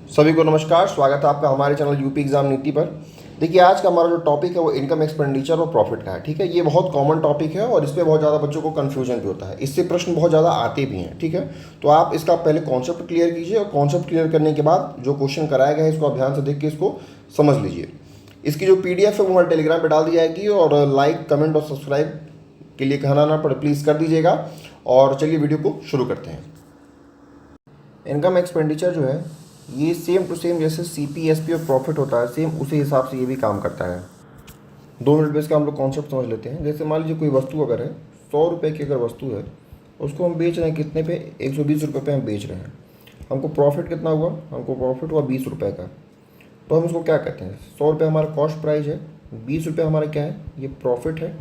सभी को नमस्कार। स्वागत है आपका हमारे चैनल यूपी एग्जाम नीति पर। देखिए, आज का हमारा जो टॉपिक है वो इनकम एक्सपेंडिचर और प्रॉफिट का है। ठीक है, ये बहुत कॉमन टॉपिक है और इस पर बहुत ज़्यादा बच्चों को कन्फ्यूजन भी होता है। इससे प्रश्न बहुत ज़्यादा आते भी हैं। ठीक है, तो आप इसका पहले कॉन्सेप्ट क्लियर कीजिए और कॉन्सेप्ट क्लियर करने के बाद जो क्वेश्चन कराया गया है इसको आप ध्यान से देख के इसको समझ लीजिए। इसकी जो PDF है वो हमारे टेलीग्राम पर डाल दी जाएगी और लाइक, कमेंट और सब्सक्राइब के लिए कहना ना पड़े प्लीज़ कर दीजिएगा। और चलिए वीडियो को शुरू करते हैं। इनकम एक्सपेंडिचर जो है ये सेम टू सेम जैसे CP, SP और प्रॉफिट होता है, सेम उसी हिसाब से ये भी काम करता है। 2 मिनट में इसका हम लोग कॉन्सेप्ट समझ लेते हैं। जैसे मान लीजिए कोई वस्तु अगर है 100 रुपये की, अगर वस्तु है उसको हम बेच रहे हैं कितने पे, 120 रुपये पे हम बेच रहे हैं। हमको प्रॉफिट कितना हुआ, हमको प्रॉफिट हुआ 20 रुपये का। तो हम इसको क्या कहते हैं, 100 रुपये हमारा कॉस्ट प्राइस है, 20 रुपये हमारा क्या है, ये प्रॉफिट है,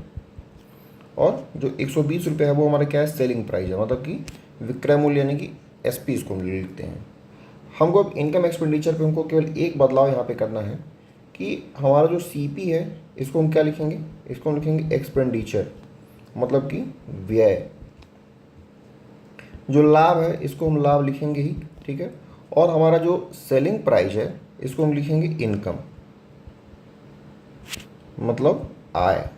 और जो 120 रुपये है वो हमारा क्या है, सेलिंग प्राइस है, मतलब कि विक्रय मूल्य, यानी कि SP इसको हम लिखते हैं। हमको अब इनकम एक्सपेंडिचर पे हमको केवल एक बदलाव यहाँ पे करना है कि हमारा जो CP है इसको हम क्या लिखेंगे, इसको हम लिखेंगे एक्सपेंडिचर, मतलब कि व्यय। जो लाभ है इसको हम लाभ लिखेंगे ही, ठीक है। और हमारा जो सेलिंग प्राइस है इसको हम लिखेंगे इनकम, मतलब आय।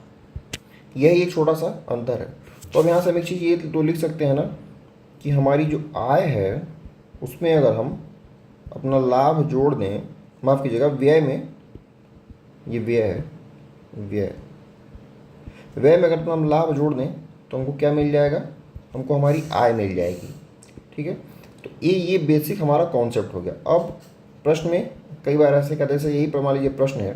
यही एक छोटा सा अंतर है। तो अब यहाँ से हम एक चीज़ ये तो लिख सकते हैं ना कि हमारी जो आय है उसमें अगर हम अपना लाभ जोड़ दें, माफ़ कीजिएगा व्यय में, ये व्यय है, व्यय में अगर हम लाभ जोड़ दें तो हमको क्या मिल जाएगा, हमको हमारी आय मिल जाएगी। ठीक है, तो ये बेसिक हमारा कॉन्सेप्ट हो गया। अब प्रश्न में कई बार ऐसे कहते हैं, यही मान लीजिए प्रश्न है,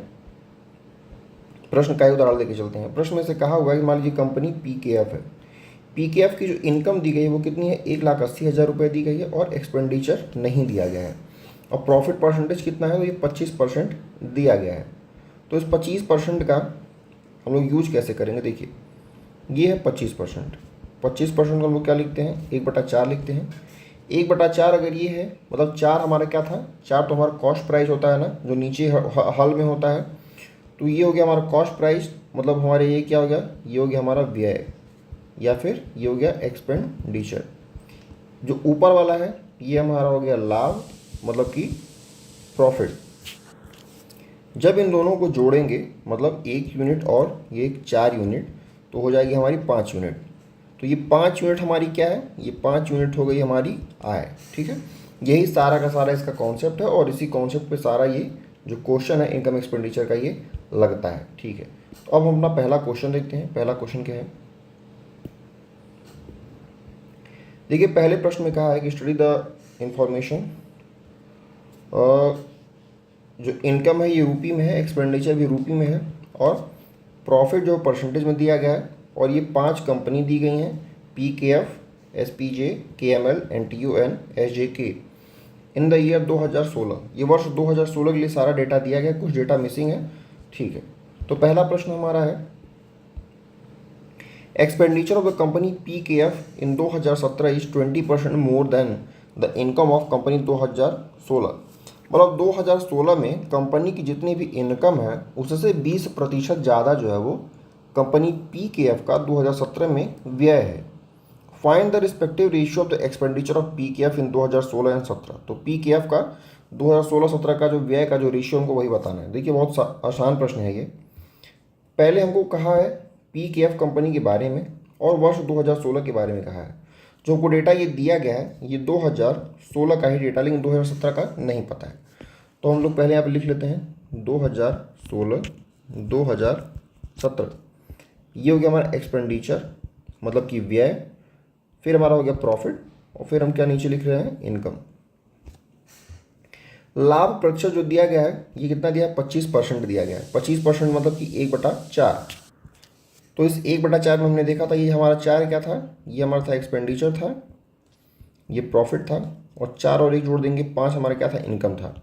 प्रश्न का उदाहरण लेके चलते हैं। प्रश्न में से कहा हुआ है कि मान लीजिए कंपनी PKF है, PKF की जो इनकम दी गई है वो कितनी है, 1,80,000 रुपये दी गई है और एक्सपेंडिचर नहीं दिया गया है। और प्रॉफिट परसेंटेज कितना है, तो ये 25% दिया गया है। तो इस 25% का हम लोग यूज कैसे करेंगे, देखिए ये है 25%। 25% को हम लोग क्या लिखते हैं, 1/4 लिखते हैं। 1/4 अगर ये है, मतलब 4 हमारा क्या था, 4 तो हमारा कॉस्ट प्राइस होता है ना, जो नीचे हल में होता है। तो ये हो गया हमारा कॉस्ट प्राइस, मतलब हमारे ये क्या हो गया, ये हो गया हमारा व्यय, या फिर ये हो गया एक्सपेंडिचर। जो ऊपर वाला है ये हमारा हो गया लाभ, मतलब कि प्रॉफिट। जब इन दोनों को जोड़ेंगे, मतलब 1 यूनिट और ये 4 यूनिट, तो हो जाएगी हमारी 5 यूनिट। तो ये 5 यूनिट हमारी क्या है, ये 5 यूनिट हो गई हमारी आय। ठीक है, यही सारा का सारा इसका कॉन्सेप्ट है और इसी कॉन्सेप्ट पे सारा ये जो क्वेश्चन है इनकम एक्सपेंडिचर का ये लगता है। ठीक है, तो अब हम अपना पहला क्वेश्चन देखते हैं। पहला क्वेश्चन क्या है, देखिए पहले प्रश्न में कहा है कि स्टडी द इंफॉर्मेशन। जो इनकम है ये रूपी में है, एक्सपेंडिचर भी रूपी में है, और प्रॉफिट जो परसेंटेज में दिया गया है। और ये 5 कंपनी दी गई हैं, PKF, SPJ, KML, NTU and SJK in the year 2016। ये वर्ष 2016 के लिए सारा डेटा दिया गया, कुछ डेटा मिसिंग है। ठीक है, तो पहला प्रश्न हमारा है, expenditure of the company PKF in 2017 is 20% more than the income of company 2016। मतलब 2016 में कंपनी की जितनी भी इनकम है उससे 20% ज़्यादा जो है वो कंपनी PKF का 2017 में व्यय है। Find the respective ratio of the expenditure of PKF in 2016 and 17। तो PKF का 2016-17 का जो व्यय का जो रेशियो हमको वही बताना है। देखिए बहुत आसान प्रश्न है ये। पहले हमको कहा है PKF कंपनी के बारे में और वर्ष 2016 के बारे में कहा है। जो हमको डेटा ये दिया गया है ये 2016 का ही डेटा, लेकिन 2017 का नहीं पता है। तो हम लोग पहले यहाँ पे लिख लेते हैं 2016, 2017। ये हो गया हमारा एक्सपेंडिचर, मतलब कि व्यय। फिर हमारा हो गया प्रॉफिट, और फिर हम क्या नीचे लिख रहे हैं, इनकम। लाभ प्रतिशत जो दिया गया है ये कितना दिया है, 25% दिया गया है। 25% मतलब कि 1/4। तो इस 1/4 में हमने देखा था ये हमारा 4 क्या था, ये हमारा था एक्सपेंडिचर था, ये प्रॉफिट था, और 4 और 1 जोड़ देंगे 5 हमारा क्या था, इनकम था।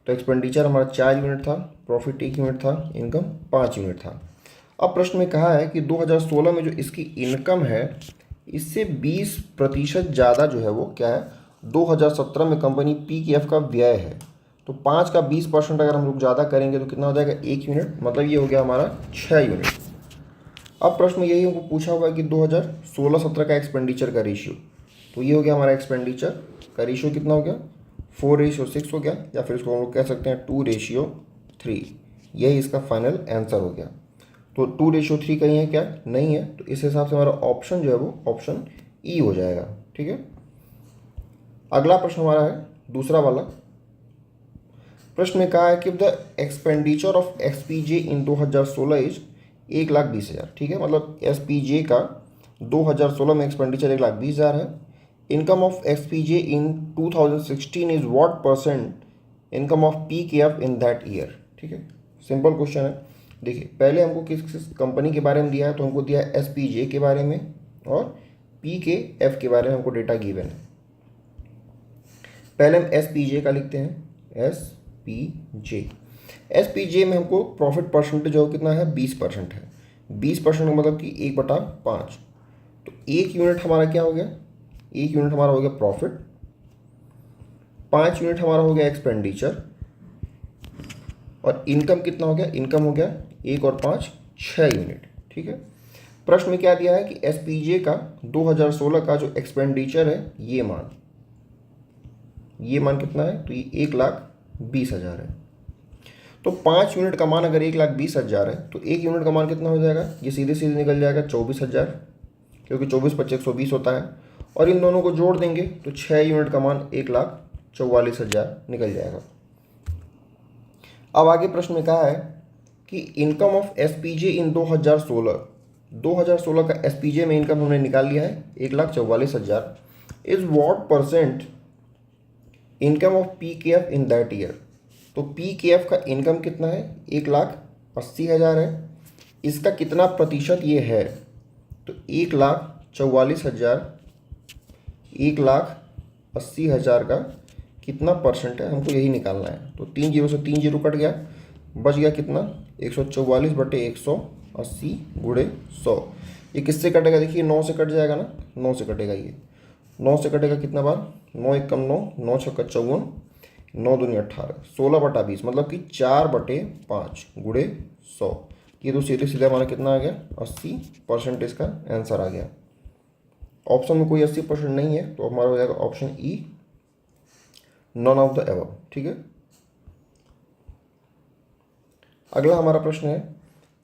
तो एक्सपेंडिचर हमारा 4 यूनिट था, प्रॉफिट 1 यूनिट था, इनकम 5 यूनिट था। अब प्रश्न में कहा है कि 2016 में जो इसकी इनकम है इससे 20% ज़्यादा जो है वो क्या है, 2017 में कंपनी PKF का व्यय है। तो 5 का 20% अगर हम लोग ज़्यादा करेंगे तो कितना हो जाएगा, 1 यूनिट, मतलब ये हो गया हमारा 6 यूनिट। अब प्रश्न में यही हमको पूछा हुआ है कि 2016-17 का एक्सपेंडिचर का रेशियो। तो ये हो गया हमारा एक्सपेंडिचर का रेशियो कितना हो गया, 4:6 हो गया, या फिर इसको हम लोग कह सकते हैं 2:3। यही इसका फाइनल आंसर हो गया। तो 2:3 कहीं है क्या? नहीं है। तो इस हिसाब से हमारा ऑप्शन जो है वो ऑप्शन ई हो जाएगा। ठीक है, अगला प्रश्न हमारा है दूसरा वाला। प्रश्न में कहा है कि the expenditure of SPJ in 2016 is 1,20,000। ठीक है, मतलब एसपीजे का 2016 में एक्सपेंडिचर 1,20,000 है। Income of SPJ in 2016 is what percent income of PKF in that year. ठीक है, सिंपल क्वेश्चन है। देखिए, पहले हमको किस किस कंपनी के बारे में दिया है, तो हमको दिया है एसपीजे के बारे में और पीकेएफ के बारे में हमको डेटा गिवन है। पहले हम एसपीजे का लिखते हैं, एसपीजे में हमको प्रॉफिट परसेंटेज जो कितना है 20% है। 20% मतलब कि 1/5। तो 1 यूनिट हमारा क्या हो गया? 1 यूनिट हमारा हो गया प्रॉफिट, 5 यूनिट हमारा हो गया एक्सपेंडिचर, और इनकम कितना हो गया? इनकम हो गया 1 और 5 6 यूनिट। ठीक है, प्रश्न में क्या दिया है कि एसपीजे का 2016 का जो एक्सपेंडिचर है ये मान कितना है? तो ये 1,20,000 है। तो 5 यूनिट का मान अगर 1,20,000 है तो 1 यूनिट का मान कितना हो जाएगा? ये सीधे सीधे निकल जाएगा 24,000, क्योंकि 24/5 120 होता है। और इन दोनों को जोड़ देंगे तो 6 यूनिट का मान 1,44,000 निकल जाएगा। अब आगे प्रश्न में कहा है कि इनकम ऑफ एसपीजे इन 2016 का एसपीजे में इनकम हमने निकाल लिया है 1,44,000 is what percent income of PKF in that year. तो पीकेएफ का इनकम कितना है? 1,80,000 है। इसका कितना प्रतिशत ये है? तो 1,44,000 1,80,000 का कितना परसेंट है, हमको यही निकालना है। तो 3 जीरो से 3 जीरो कट गया, बच गया कितना? 144/180 गुणे 100। ये किससे कटेगा? देखिए 9 से कट जाएगा ना, 9 से कटेगा। ये 9 से कटेगा कितना बार? 9 एकम 9, 9 छक्का 54, 9 दूनी 18, 16/20 मतलब कि 4/5 गुणे 100। ये तो सीधे सीधे हमारा कितना आ गया? 80% इसका आंसर आ गया। ऑप्शन में कोई 80% नहीं है, तो हमारा हो जाएगा option E, none of the above. ठीक है, अगला हमारा प्रश्न है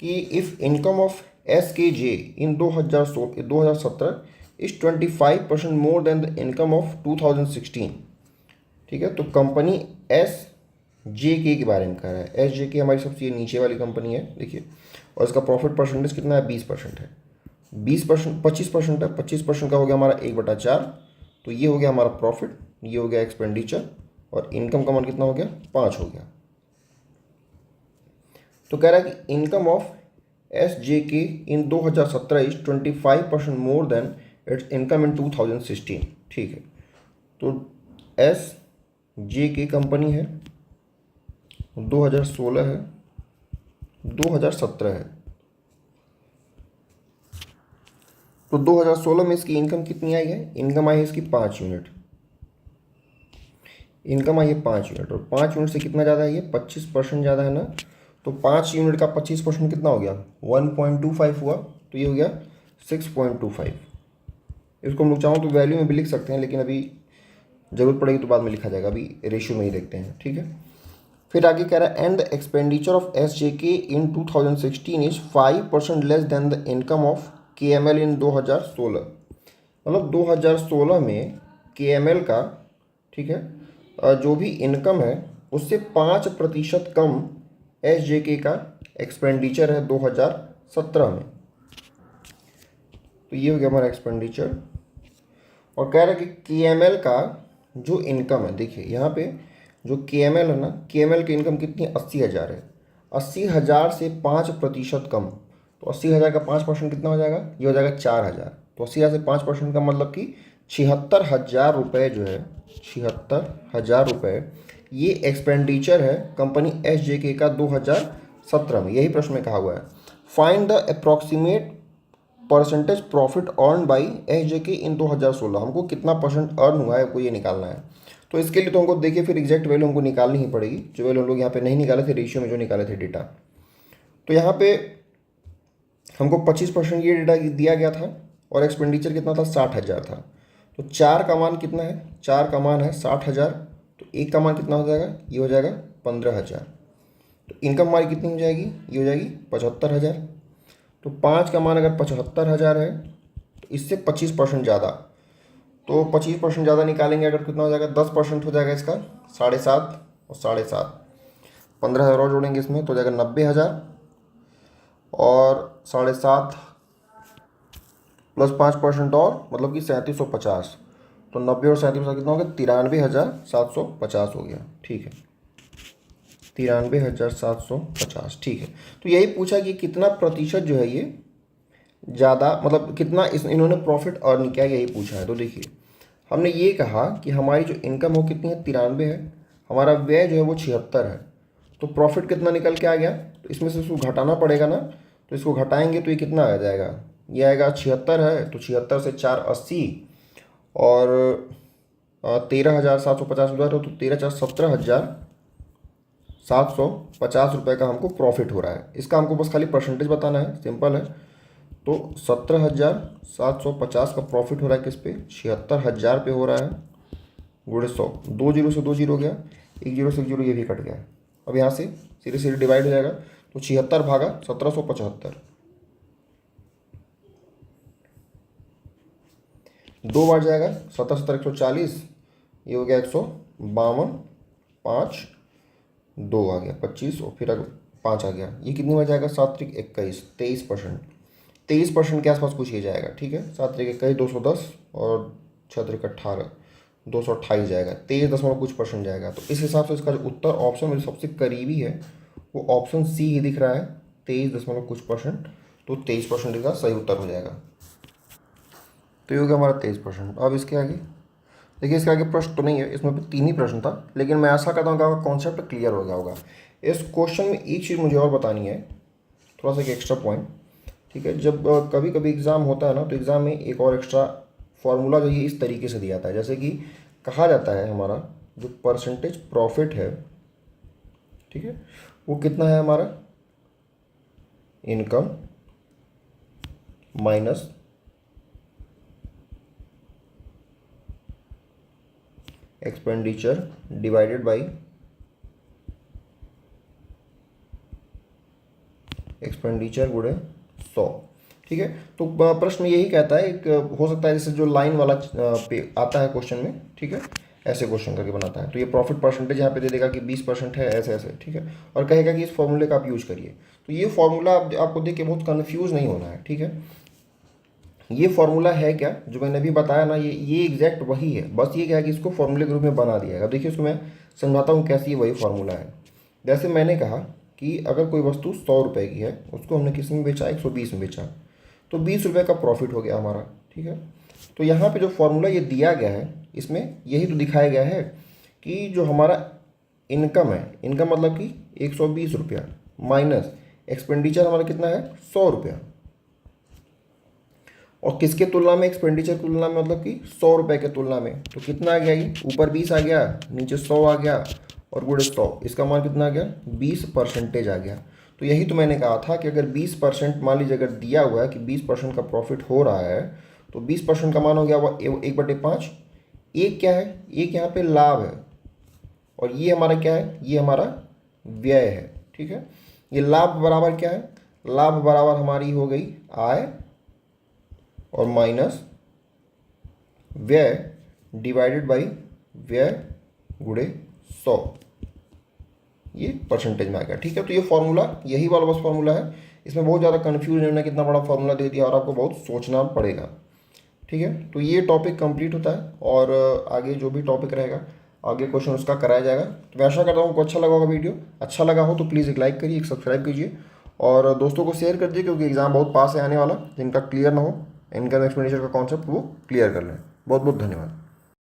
कि if income of SKJ in 2017 is 25% more then the income of 2016। ठीक है, तो कंपनी एसजेके के बारे में कह रहा है। एसजेके हमारी सबसे नीचे वाली कंपनी है, देखिए, और इसका प्रॉफिट परसेंटेज कितना है? 20% है। 25% है। 25% का हो गया हमारा 1/4। तो ये हो गया हमारा प्रॉफिट, ये हो गया एक्सपेंडिचर, और इनकम का मान कितना हो गया? 5 हो गया। तो कह रहा है कि income of SJK in 2017 is 25% more than its income in 2016। ठीक है, तो एसजेके कंपनी है, 2016 है, 2017 है। तो 2016 में इसकी इनकम कितनी आई है? इनकम आई है इसकी 5 यूनिट। इनकम आई है 5 यूनिट, और 5 यूनिट से कितना ज़्यादा है? ये 25% ज़्यादा है ना। तो 5 यूनिट का 25% कितना हो गया? 1.25 हुआ। तो ये हो गया 6.25। इसको हम लोग चाहो तो वैल्यू में भी लिख सकते हैं, लेकिन अभी ज़रूरत पड़ेगी तो बाद में लिखा जाएगा, अभी रेशियो में ही देखते हैं। ठीक है, फिर आगे कह रहा है and the expenditure of SJK in 2016 is 5% less than the income of KML in 2016। मतलब 2016 में केएमएल का, ठीक है, जो भी इनकम है उससे 5% कम एसजेके का एक्सपेंडिचर है 2017 में। तो ये हो गया हमारा एक्सपेंडिचर। और कह रहा है कि केएमएल का जो इनकम है, देखिए यहाँ पे जो केएमएल है ना, केएमएल की इनकम कितनी? 80,000 है। 80,000 से 5% कम, तो 80,000 का 5% कितना हो जाएगा? ये हो जाएगा 4,000। तो 80,000 से 5% का मतलब कि 76,000 रुपये जो है, 76,000 रुपये ये एक्सपेंडिचर है कंपनी एसजेके का 2017 में। यही प्रश्न में कहा हुआ है, find the approximate percentage profit earn by SJK in 2016। हमको कितना परसेंट अर्न हुआ है को ये निकालना है। तो इसके लिए तो हमको देखिए फिर एग्जैक्ट वैल्यू हमको निकालनी ही पड़ेगी, जो वैल्यू हम लोग यहाँ पे नहीं निकाले थे, रेशियो में जो निकाले थे डेटा। तो यहाँ पे हमको 25% ये डेटा दिया गया था, और एक्सपेंडिचर कितना था? 60,000 था। तो 4 का मान कितना है? 4 का मान है 60,000, तो एक का मान कितना हो जाएगा, ये हो जाएगा 15,000। तो इनकम हमारी कितनी हो जाएगी, ये हो जाएगी 75,000। तो 5 का मान अगर 75,000 है तो इससे 25% ज़्यादा, तो 25% ज़्यादा निकालेंगे अगर कितना हो जाएगा, 10% हो जाएगा इसका, 7.5 और 7.5, 15,000 और जोड़ेंगे इसमें तो हो जाएगा 90,000, और 7.5 प्लस 5% और मतलब कि 3750। तो 90 और 37 कितना हो गया, 93,750 हो गया। ठीक है, 93,750। ठीक है, तो यही पूछा कि कितना प्रतिशत जो है ये ज़्यादा, मतलब कितना इन्होंने प्रॉफिट अर्न किया, यही पूछा है। तो देखिए हमने ये कहा कि हमारी जो इनकम हो कितनी है, 93 है, हमारा व्यय जो है वो 76 है, तो प्रॉफिट कितना निकल के आ गया, तो इसमें से इसको घटाना पड़ेगा ना, तो इसको घटाएंगे तो ये कितना आ जाएगा, ये आएगा 76 है, तो 76 से 4 80, और 13,750 उधर हो, तो 17,750 रुपये का हमको प्रॉफिट हो रहा है। इसका हमको बस खाली परसेंटेज बताना है, सिंपल है। तो 17,750 का प्रॉफिट हो रहा है किस पे, 76,000 पे हो रहा है, गुणे 100, 2 जीरो से 2 जीरो गया, 1 जीरो से 1 जीरो ये भी कट गया। अब यहाँ से सीधे सीधे डिवाइड हो जाएगा, तो 76 भागा 1775, 2 बार जाएगा, 77 140, ये हो गया 152, 5 2 आ गया 25, और फिर 5 आ गया, ये कितनी बार जाएगा, 7 त्रिक 21, 23%, 23% के आसपास कुछ ये जाएगा। ठीक है, 7 त्रिक 21 210, और 6 त्रिक 18 228 जाएगा, 23 कुछ परसेंट जाएगा। तो इस हिसाब से इसका जो उत्तर ऑप्शन में सबसे करीबी है वो ऑप्शन सी ही दिख रहा है, 23 कुछ परसेंट, तो 23% इसका सही उत्तर हो जाएगा। तो ये हो गया हमारा 23%। अब इसके आगे देखिए, इसके आगे प्रश्न तो नहीं है, इसमें 3 ही प्रश्न था, लेकिन मैं आशा करता हूँ कि आपका कॉन्सेप्ट क्लियर हो गया होगा। इस क्वेश्चन में एक चीज़ मुझे और बतानी है, थोड़ा सा एक एक्स्ट्रा पॉइंट। ठीक है, जब कभी कभी एग्ज़ाम होता है ना, तो एग्ज़ाम में एक और एक्स्ट्रा फार्मूला जो ये इस तरीके से दिया जाता है, जैसे कि कहा जाता है हमारा जो परसेंटेज प्रॉफिट है, ठीक है, वो कितना है हमारा, income minus expenditure divided by expenditure गुणे 100। ठीक है, तो प्रश्न यही कहता है, एक हो सकता है जैसे जो लाइन वाला पे आता है क्वेश्चन में, ठीक है, ऐसे क्वेश्चन करके बनाता है, तो ये प्रॉफिट परसेंटेज यहाँ पे दे देगा कि 20% है, ऐसे ऐसे। ठीक है, और कहेगा कि इस फॉर्मूले का आप यूज करिए। तो ये फॉर्मूला आपको देख के बहुत कन्फ्यूज नहीं होना है। ठीक है, ये फॉर्मूला है क्या जो मैंने अभी बताया ना, ये एग्जैक्ट वही है, बस ये क्या है कि इसको फॉर्मूले के रूप में बना दिया है। देखिए, उसको मैं समझाता हूँ कैसे ये वही फॉर्मूला है। जैसे मैंने कहा कि अगर कोई वस्तु 100 रुपये की है, उसको हमने किस में बेचा, 120 में बेचा, तो 20 रुपये का प्रॉफिट हो गया हमारा। ठीक है, तो यहाँ पे जो फॉर्मूला ये दिया गया है, इसमें यही तो दिखाया गया है कि जो हमारा इनकम है, इनकम मतलब कि 120 रुपया माइनस एक्सपेंडिचर हमारा कितना है, 100 रुपया, और किसके तुलना में, एक्सपेंडिचर तुलना में, मतलब कि 100 रुपये के तुलना में। तो कितना आ गया, ये ऊपर 20 आ गया, नीचे 100 आ गया, और गुणे 100, इसका मान कितना आ गया, 20% आ गया। तो यही तो मैंने कहा था कि अगर 20% मान लीजिए अगर दिया हुआ है कि 20% का प्रॉफिट हो रहा है, तो 20% का मान हो गया वो 1/5। एक क्या है, एक यहाँ पे लाभ है, और ये हमारा क्या है, ये हमारा व्यय है। ठीक है, ये लाभ बराबर क्या है, लाभ बराबर हमारी हो गई आय और माइनस व्यय डिवाइडेड बाई व्यय गुणे 100, ये परसेंटेज में आ गया। ठीक है, तो ये फॉर्मूला यही वाला बस फॉर्मूला है, इसमें बहुत ज़्यादा कन्फ्यूज नहीं होना, कितना बड़ा फॉर्मूला दे दिया और आपको बहुत सोचना पड़ेगा। ठीक है, तो ये टॉपिक कंप्लीट होता है, और आगे जो भी टॉपिक रहेगा, आगे क्वेश्चन उसका कराया जाएगा। तो मैं आशा करता हूँ आपको अच्छा लगा होगा वीडियो। अच्छा लगा हो तो प्लीज़ एक लाइक करिए, एक सब्सक्राइब कीजिए, और दोस्तों को शेयर कर दीजिए, क्योंकि एग्ज़ाम बहुत पास है आने वाला, जिनका क्लियर ना हो इनकम एक्सपेंडिचर का कॉन्सेप्ट वो क्लियर कर लें। बहुत बहुत धन्यवाद।